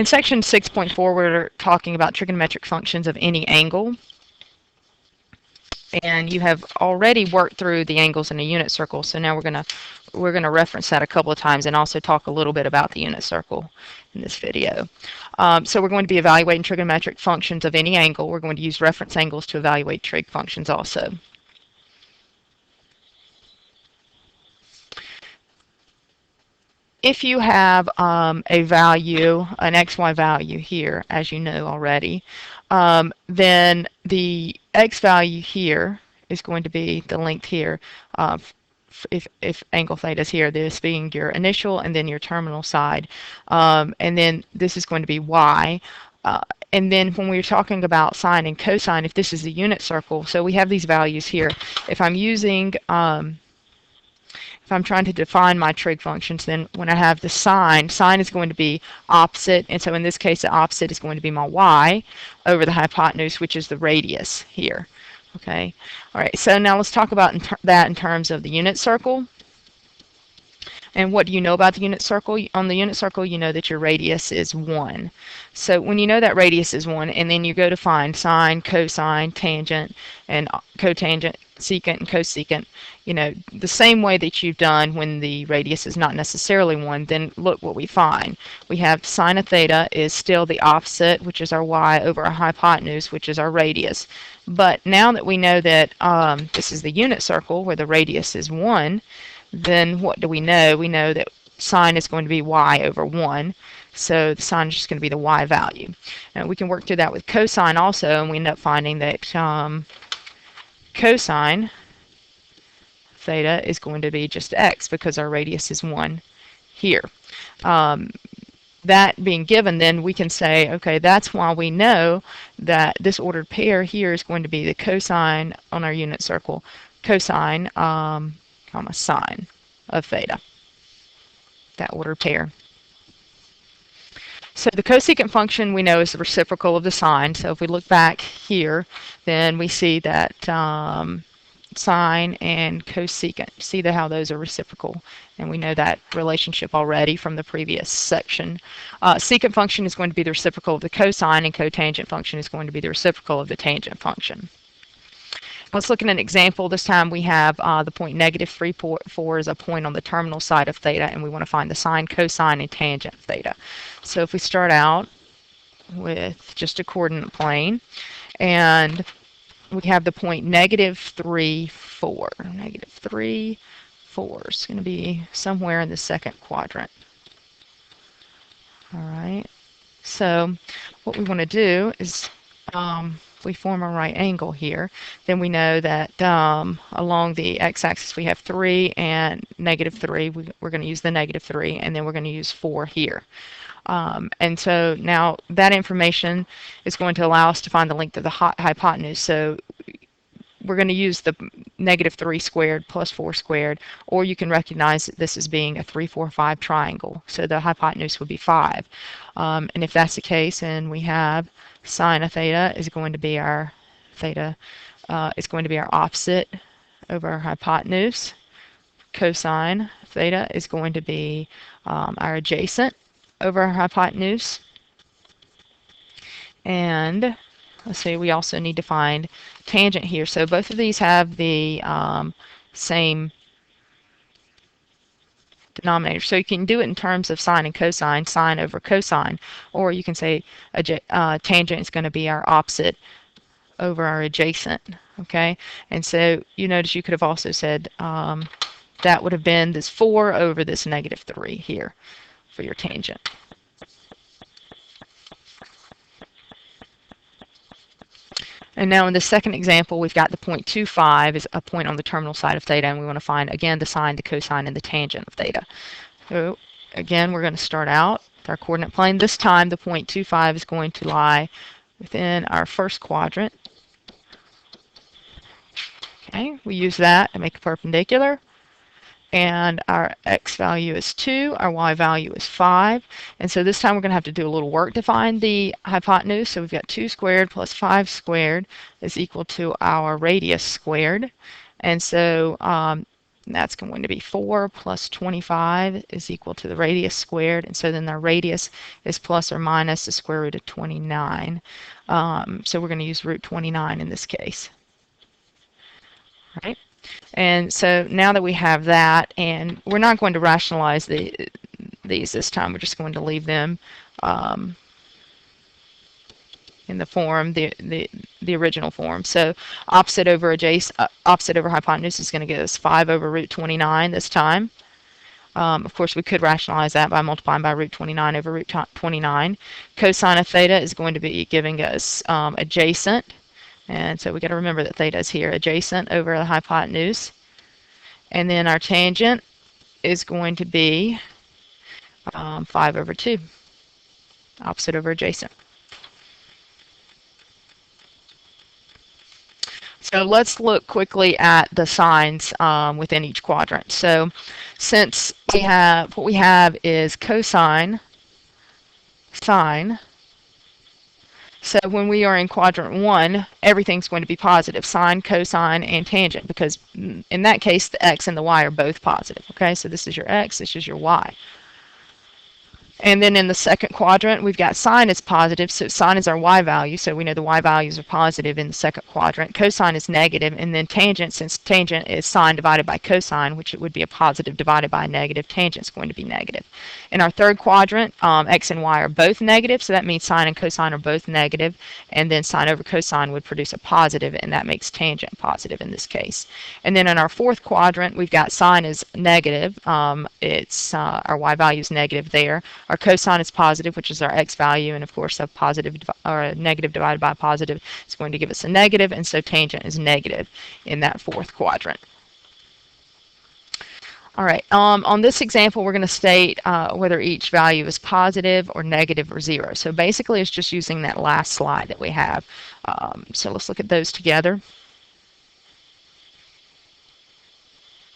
In section 6.4, we're talking about trigonometric functions of any angle. And you have already worked through the angles in a unit circle, so now we're gonna reference that a couple of times and also talk a little bit about the unit circle in this video. So we're going to be evaluating trigonometric functions of any angle. We're going to use reference angles to evaluate trig functions also. If you have a value, an xy value here, as you know already, then the x value here is going to be the length here. If angle theta is here, this being your initial and then your terminal side. And then this is going to be y. And then when we're talking about sine and cosine, if this is the unit circle, so we have these values here. If I'm using if I'm trying to define my trig functions, then when I have the sine is going to be opposite, and so in this case the opposite is going to be my y over the hypotenuse, which is the radius here. Okay, all right, so now let's talk about that in terms of the unit circle. And what do you know about the unit circle? On the unit circle, you know that your radius is 1. So when you know that radius is 1, and then you go to find sine, cosine, tangent, and cotangent, secant, and cosecant, you know, the same way that you've done when the radius is not necessarily 1, then look what we find. We have sine of theta is still the opposite, which is our y, over our hypotenuse, which is our radius. But now that we know that this is the unit circle where the radius is 1, then what do we know? We know that sine is going to be y over 1. So the sine is just going to be the y value. And we can work through that with cosine also, and we end up finding that cosine theta is going to be just x because our radius is 1 here. That being given, then we can say, okay, that's why we know that this ordered pair here is going to be the cosine on our unit circle, cosine, comma, sine of theta, that ordered pair. So the cosecant function we know is the reciprocal of the sine. So if we look back here, then we see that sine and cosecant, see how those are reciprocal, and we know that relationship already from the previous section. Secant function is going to be the reciprocal of the cosine, and cotangent function is going to be the reciprocal of the tangent function. Let's look at an example. This time we have the point -3, 4 is a point on the terminal side of theta, and we want to find the sine, cosine, and tangent of theta. So if we start out with just a coordinate plane, and we have the point -3, 4. -3, 4 is going to be somewhere in the second quadrant. All right. So what we want to do is if we form a right angle here, then we know that along the x-axis we have 3 and -3. We're going to use the -3, and then we're going to use 4 here. And so now that information is going to allow us to find the length of the hypotenuse. So we're going to use the -3 squared plus 4 squared, or you can recognize that this as being a 3, 4, 5 triangle. So the hypotenuse would be 5. And if that's the case, and we have sine of theta is going to be our opposite over our hypotenuse. Cosine theta is going to be our adjacent over our hypotenuse. And let's see, we also need to find tangent here. So both of these have the same denominator. So you can do it in terms of sine and cosine, sine over cosine, or you can say tangent is going to be our opposite over our adjacent. Okay, and so you notice you could have also said that would have been this 4 over this -3 here for your tangent. And now in the second example, we've got the point 2,5 is a point on the terminal side of theta, and we want to find, again, the sine, the cosine, and the tangent of theta. So again, we're going to start out with our coordinate plane. This time, the point 2,5 is going to lie within our first quadrant. Okay, we use that to make a perpendicular. And our x value is 2, our y value is 5. And so this time we're going to have to do a little work to find the hypotenuse. So we've got 2 squared plus 5 squared is equal to our radius squared. And so And that's going to be 4 plus 25 is equal to the radius squared. And so then the radius is plus or minus the square root of 29. So we're going to use root 29 in this case. Right? And so now that we have that, and we're not going to rationalize these this time, we're just going to leave them in the form, the original form. So opposite over hypotenuse is going to give us 5 over root 29 this time. Of course, we could rationalize that by multiplying by root 29 over root 29. Cosine of theta is going to be giving us adjacent. And so we got to remember that theta is here, adjacent over the hypotenuse. And then our tangent is going to be 5 over 2, opposite over adjacent. So let's look quickly at the signs within each quadrant. So since what we have is cosine, sine. So when we are in quadrant 1, everything's going to be positive, sine, cosine, and tangent, because in that case, the x and the y are both positive. Okay, so this is your x, this is your y. And then in the second quadrant, we've got sine is positive, so sine is our y value, so we know the y values are positive in the second quadrant. Cosine is negative, and then tangent, since tangent is sine divided by cosine, which it would be a positive divided by a negative, tangent is going to be negative. In our third quadrant, x and y are both negative, so that means sine and cosine are both negative, and then sine over cosine would produce a positive, and that makes tangent positive in this case. And then in our fourth quadrant, we've got sine is negative, it's our y value is negative there. Our cosine is positive, which is our x value, and of course a positive or a negative divided by a positive is going to give us a negative, and so tangent is negative in that fourth quadrant. All right, on this example, we're going to state whether each value is positive or negative or 0. So basically, it's just using that last slide that we have. So let's look at those together.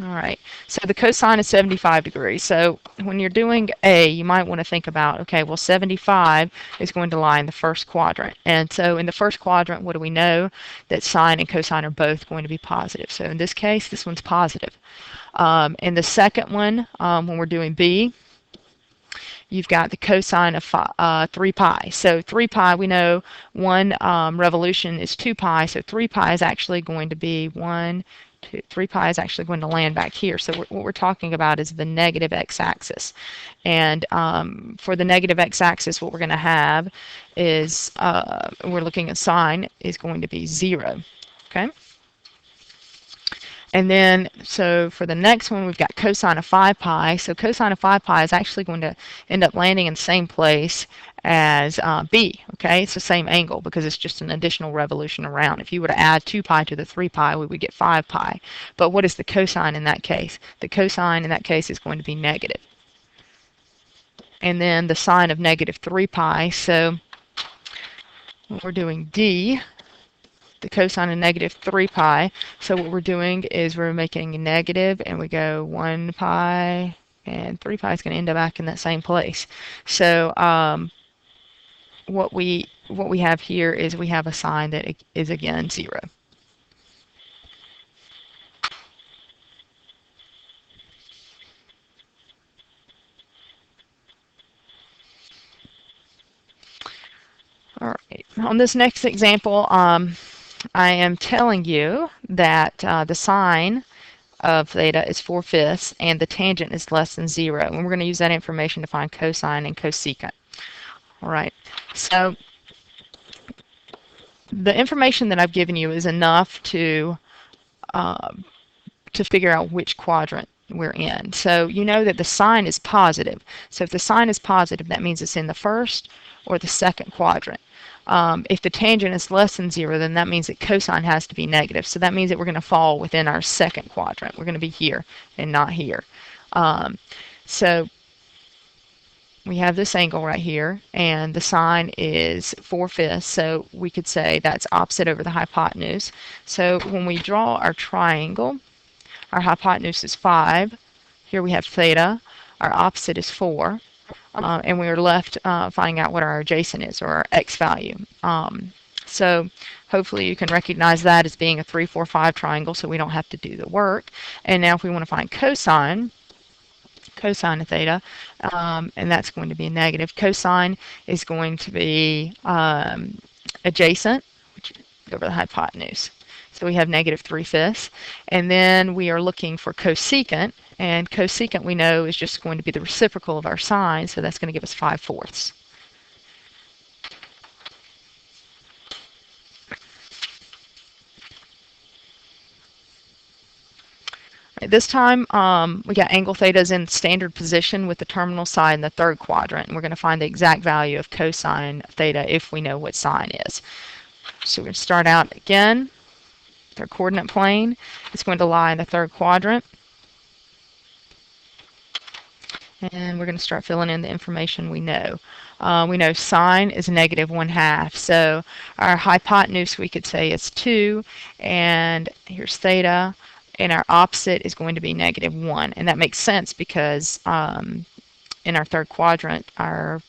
All right, so the cosine is 75 degrees. So when you're doing A, you might want to think about, okay, well, 75 is going to lie in the first quadrant. And so in the first quadrant, what do we know? That sine and cosine are both going to be positive. So in this case, this one's positive. In the second one, when we're doing B, you've got the cosine of 3 pi. So 3 pi, we know one revolution is 2 pi, so 3 pi is actually going to be 3 pi is actually going to land back here. So what we're talking about is the negative x-axis. And for the negative x-axis, what we're going to have is, we're looking at sine is going to be 0. Okay? And then, so for the next one, we've got cosine of 5 pi. So cosine of 5 pi is actually going to end up landing in the same place as B. Okay, it's the same angle because it's just an additional revolution around. If you were to add 2 pi to the 3 pi, we would get 5 pi. But what is the cosine in that case? The cosine in that case is going to be negative. And then the sine of negative 3 pi. So when we're doing D, the cosine of negative 3 pi. So what we're doing is we're making a negative, and we go 1 pi, and 3 pi is going to end up back in that same place. So what we have here is we have a sign that is again 0. All right. On this next example, I am telling you that the sine of theta is 4/5 and the tangent is less than 0. And we're going to use that information to find cosine and cosecant. All right. So the information that I've given you is enough to figure out which quadrant we're in. So you know that the sine is positive. So if the sine is positive, that means it's in the first or the second quadrant. If the tangent is less than 0, then that means that cosine has to be negative. So that means that we're going to fall within our second quadrant. We're going to be here and not here. So we have this angle right here, and the sine is 4/5, so we could say that's opposite over the hypotenuse. So when we draw our triangle, our hypotenuse is 5. Here we have theta. Our opposite is 4. And we are left finding out what our adjacent is, or our x value. So hopefully you can recognize that as being a 3, 4, 5 triangle, so we don't have to do the work. And now if we want to find cosine of theta, and that's going to be a negative. Cosine is going to be adjacent, which over the hypotenuse. So we have negative 3/5. And then we are looking for cosecant, and cosecant we know is just going to be the reciprocal of our sine, so that's going to give us 5/4. This time we got angle theta's in standard position with the terminal side in the third quadrant, and we're going to find the exact value of cosine theta if we know what sine is. So we're going to start out again. Their coordinate plane is going to lie in the third quadrant. And we're going to start filling in the information we know. We know sine is negative 1/2. So our hypotenuse, we could say, is 2. And here's theta. And our opposite is going to be negative 1. And that makes sense because in our third quadrant, our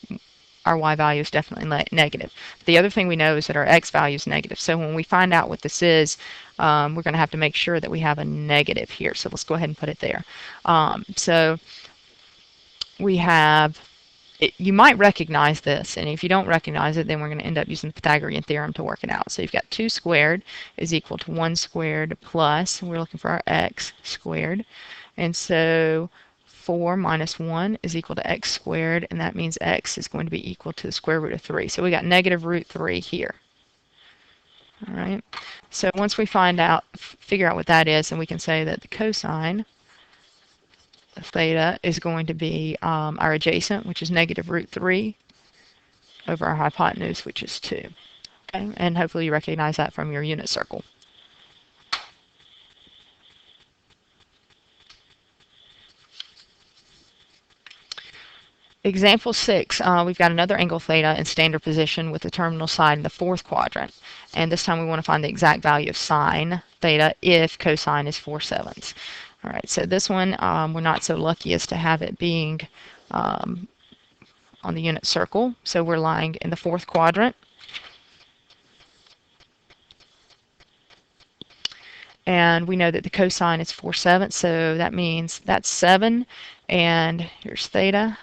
y value is definitely negative. The other thing we know is that our x value is negative. So when we find out what this is, we're going to have to make sure that we have a negative here. So let's go ahead and put it there. So we have, you might recognize this, and if you don't recognize it, then we're going to end up using the Pythagorean theorem to work it out. So you've got 2 squared is equal to 1 squared plus, we're looking for our x squared, and so 4 minus 1 is equal to x squared, and that means x is going to be equal to the square root of 3. So we got negative root 3 here. All right. So once we figure out what that is, and we can say that the cosine theta is going to be our adjacent, which is negative root 3, over our hypotenuse, which is 2. Okay, and hopefully you recognize that from your unit circle. Example 6, we've got another angle theta in standard position with the terminal side in the fourth quadrant. And this time we want to find the exact value of sine theta if cosine is 4/7. All right, so this one we're not so lucky as to have it being on the unit circle. So we're lying in the fourth quadrant. And we know that the cosine is 4/7, so that means that's 7. And here's theta.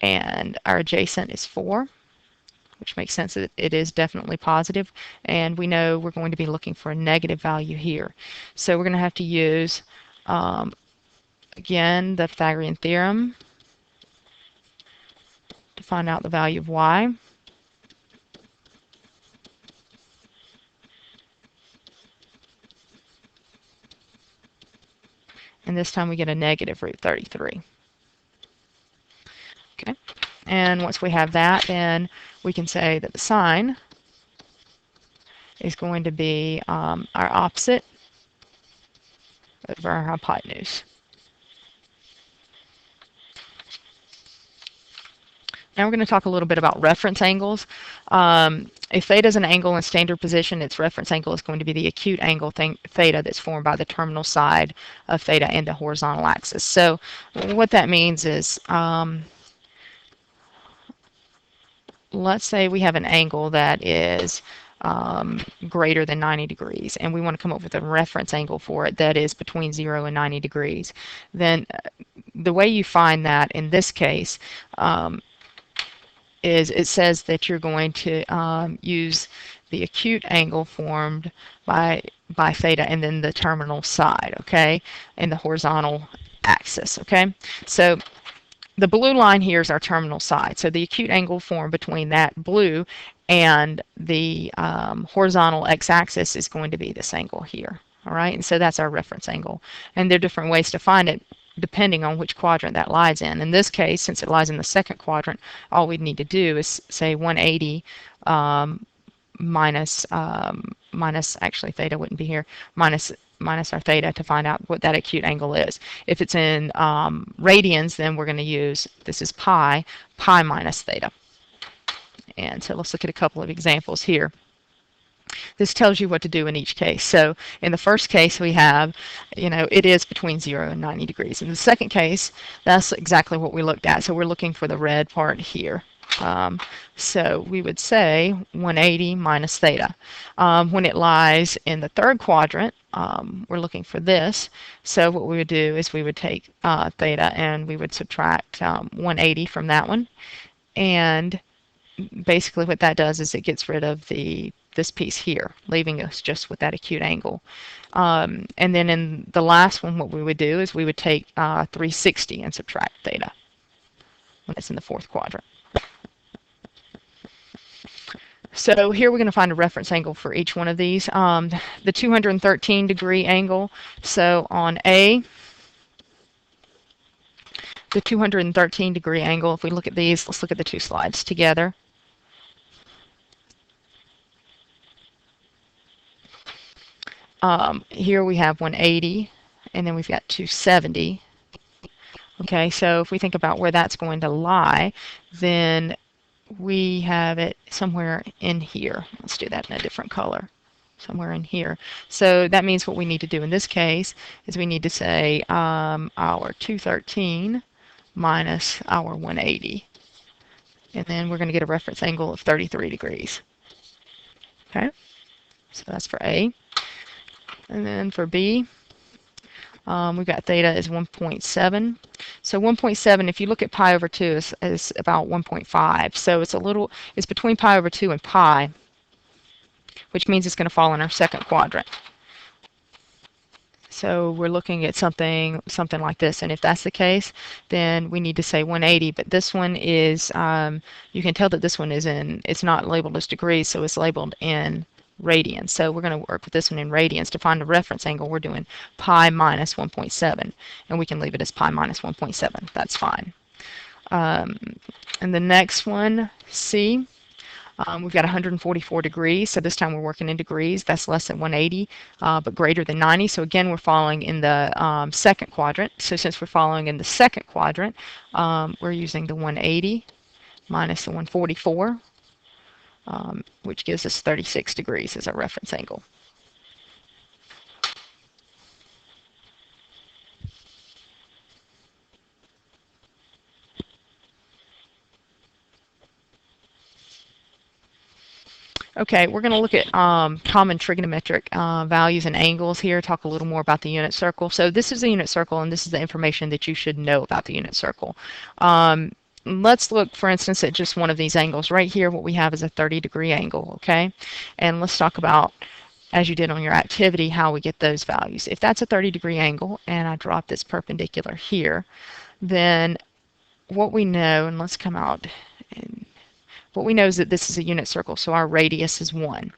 And our adjacent is 4, which makes sense that it is definitely positive. And we know we're going to be looking for a negative value here. So we're going to have to use, again, the Pythagorean theorem to find out the value of y. And this time we get a negative root 33. Okay. And once we have that, then we can say that the sine is going to be our opposite over our hypotenuse. Now we're going to talk a little bit about reference angles. If theta is an angle in standard position, its reference angle is going to be the acute angle theta that's formed by the terminal side of theta and the horizontal axis. So what that means is, let's say we have an angle that is greater than 90 degrees, and we want to come up with a reference angle for it that is between 0 and 90 degrees. Then the way you find that in this case is it says that you're going to use the acute angle formed by theta and then the terminal side, okay, and the horizontal axis, okay? So the blue line here is our terminal side. So the acute angle formed between that blue and the horizontal x-axis is going to be this angle here. All right, and so that's our reference angle. And there are different ways to find it depending on which quadrant that lies in. In this case, since it lies in the second quadrant, all we need to do is say 180 minus actually theta wouldn't be here, minus our theta to find out what that acute angle is. If it's in radians, then we're going to use, this is pi minus theta. And so let's look at a couple of examples here. This tells you what to do in each case. So in the first case we have, it is between 0 and 90 degrees. In the second case, that's exactly what we looked at. So we're looking for the red part here. So we would say 180 minus theta. When it lies in the third quadrant, we're looking for this. So what we would do is we would take theta and we would subtract 180 from that one. And basically what that does is it gets rid of this piece here, leaving us just with that acute angle. And then in the last one, what we would do is we would take 360 and subtract theta when it's in the fourth quadrant. So here we're going to find a reference angle for each one of these. The 213 degree angle, so on A, the 213 degree angle, if we look at these, let's look at the two slides together. Here we have 180, and then we've got 270. Okay, so if we think about where that's going to lie, then we have it somewhere in here. Let's do that in a different color. Somewhere in here. So that means what we need to do in this case is we need to say our 213 minus our 180. And then we're going to get a reference angle of 33 degrees. Okay, so that's for A. And then for B, we've got theta is 1.7. So 1.7, if you look at pi over 2, is about 1.5. So it's between pi over 2 and pi, which means it's going to fall in our second quadrant. So we're looking at something like this, and if that's the case, then we need to say 180. But this one is, you can tell that this one is it's not labeled as degrees, so it's labeled in radians. So we're going to work with this one in radians. To find the reference angle, we're doing pi minus 1.7, and we can leave it as pi minus 1.7. That's fine. And the next one, C, we've got 144 degrees, so this time we're working in degrees. That's less than 180, but greater than 90. So again, we're falling in the second quadrant. So since we're falling in the second quadrant, we're using the 180 minus the 144. Which gives us 36 degrees as our reference angle. Okay, we're going to look at common trigonometric values and angles here, talk a little more about the unit circle. So this is the unit circle, and this is the information that you should know about the unit circle. Let's look, for instance, at just one of these angles. Right here, what we have is a 30-degree angle, okay? And let's talk about, as you did on your activity, how we get those values. If that's a 30-degree angle, and I drop this perpendicular here, then what we know, and let's come out, and what we know is that this is a unit circle, so our radius is 1.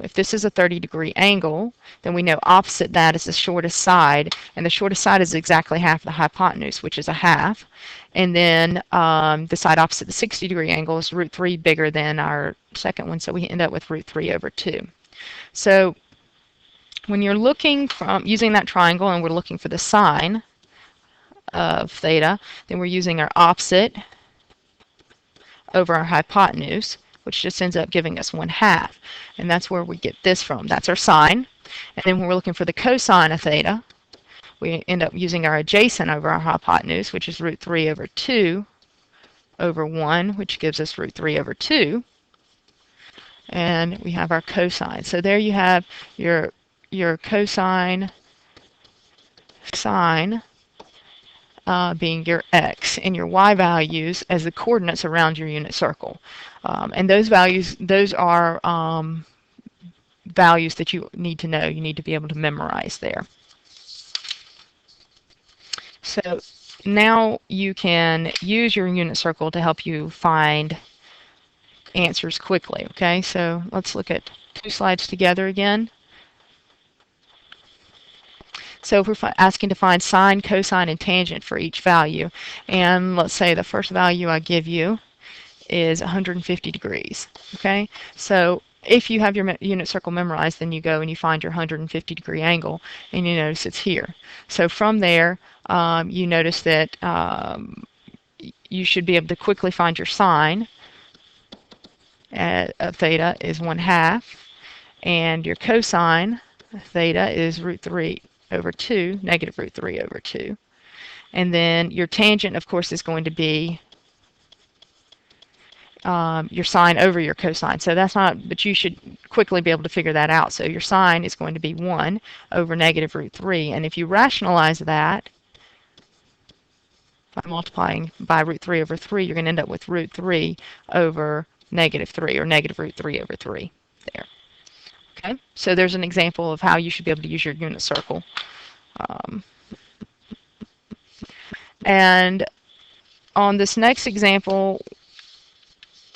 If this is a 30-degree angle, then we know opposite that is the shortest side, and the shortest side is exactly half the hypotenuse, which is a half. And then the side opposite the 60-degree angle is root 3 bigger than our second one, so we end up with root 3 over 2. So when you're looking from using that triangle and we're looking for the sine of theta, then we're using our opposite over our hypotenuse, which just ends up giving us 1/2. And that's where we get this from. That's our sine. And then when we're looking for the cosine of theta, we end up using our adjacent over our hypotenuse, which is root 3 over 2 over 1, which gives us root 3 over 2. And we have our cosine. So there you have your cosine, sine, being your x, and your y values as the coordinates around your unit circle. And those values, those are values that you need to know. You need to be able to memorize there. So now you can use your unit circle to help you find answers quickly. Okay, so let's look at two slides together again. So if we're asking to find sine, cosine, and tangent for each value, and let's say the first value I give you is 150 degrees. Okay, so if you have your unit circle memorized, then you go and you find your 150-degree angle, and you notice it's here. So from there, you notice that you should be able to quickly find your sine of theta is 1/2, and your cosine of theta is root 3 over 2, negative root 3 over 2. And then your tangent, of course, is going to be your sine over your cosine. So that's not, but you should quickly be able to figure that out. So your sine is going to be 1 over negative root 3. And if you rationalize that by multiplying by root 3 over 3, you're going to end up with root 3 over negative 3, or negative root 3 over 3 there. Okay, so there's an example of how you should be able to use your unit circle. And on this next example,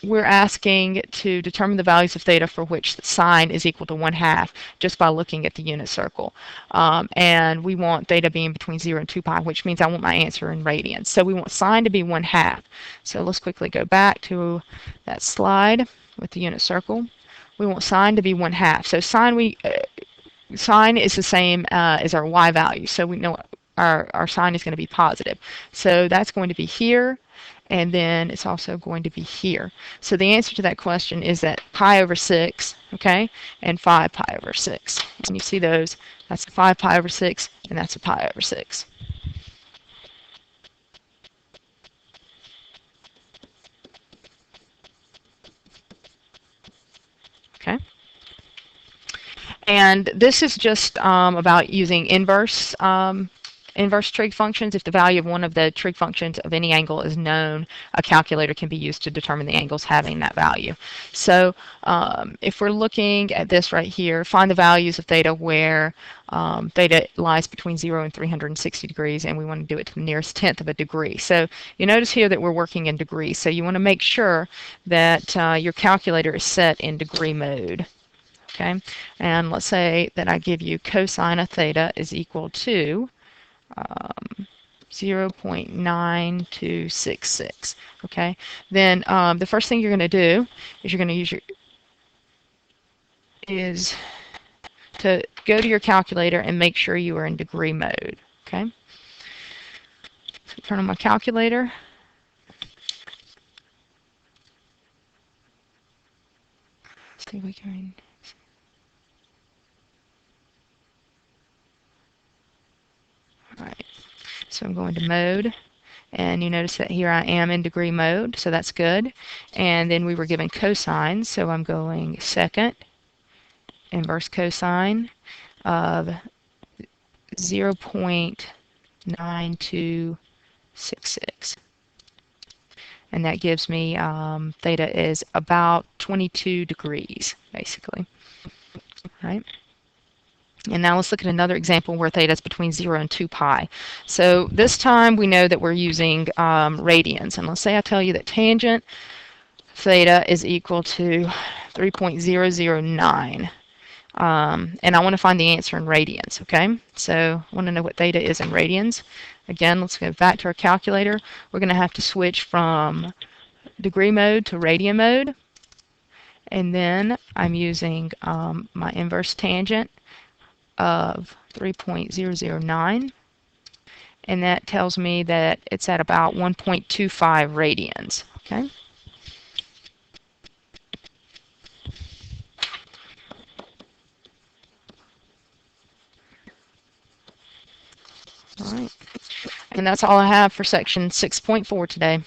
we're asking to determine the values of theta for which the sine is equal to 1/2 just by looking at the unit circle. And we want theta being between 0 and 2 pi, which means I want my answer in radians. So we want sine to be 1/2. So let's quickly go back to that slide with the unit circle. We want sine to be 1/2. So sine is the same as our y value. So we know our sine is going to be positive. So that's going to be here, and then it's also going to be here. So the answer to that question is that pi over 6, okay, and 5 pi over 6. And you see those, that's a 5 pi over 6, and that's a pi over 6. Okay. And this is just about using inverse trig functions. If the value of one of the trig functions of any angle is known, a calculator can be used to determine the angles having that value. So if we're looking at this right here, find the values of theta where theta lies between 0 and 360 degrees, and we want to do it to the nearest tenth of a degree. So you notice here that we're working in degrees. So you want to make sure that your calculator is set in degree mode. Okay, and let's say that I give you cosine of theta is equal to 0.9266. Okay, then the first thing you're going to do is you're going to use to go to your calculator and make sure you are in degree mode. Okay, so turn on my calculator. Let's see if we can. All right, so I'm going to mode, and you notice that here I am in degree mode, so that's good. And then we were given cosine, so I'm going second inverse cosine of 0.9266. And that gives me theta is about 22 degrees, basically. All right. And now let's look at another example where theta is between 0 and 2 pi. So this time we know that we're using radians. And let's say I tell you that tangent theta is equal to 3.009. And I want to find the answer in radians, okay? So I want to know what theta is in radians. Again, let's go back to our calculator. We're going to have to switch from degree mode to radian mode. And then I'm using my inverse tangent of 3.009. And that tells me that it's at about 1.25 radians, okay? All right. And that's all I have for section 6.4 today.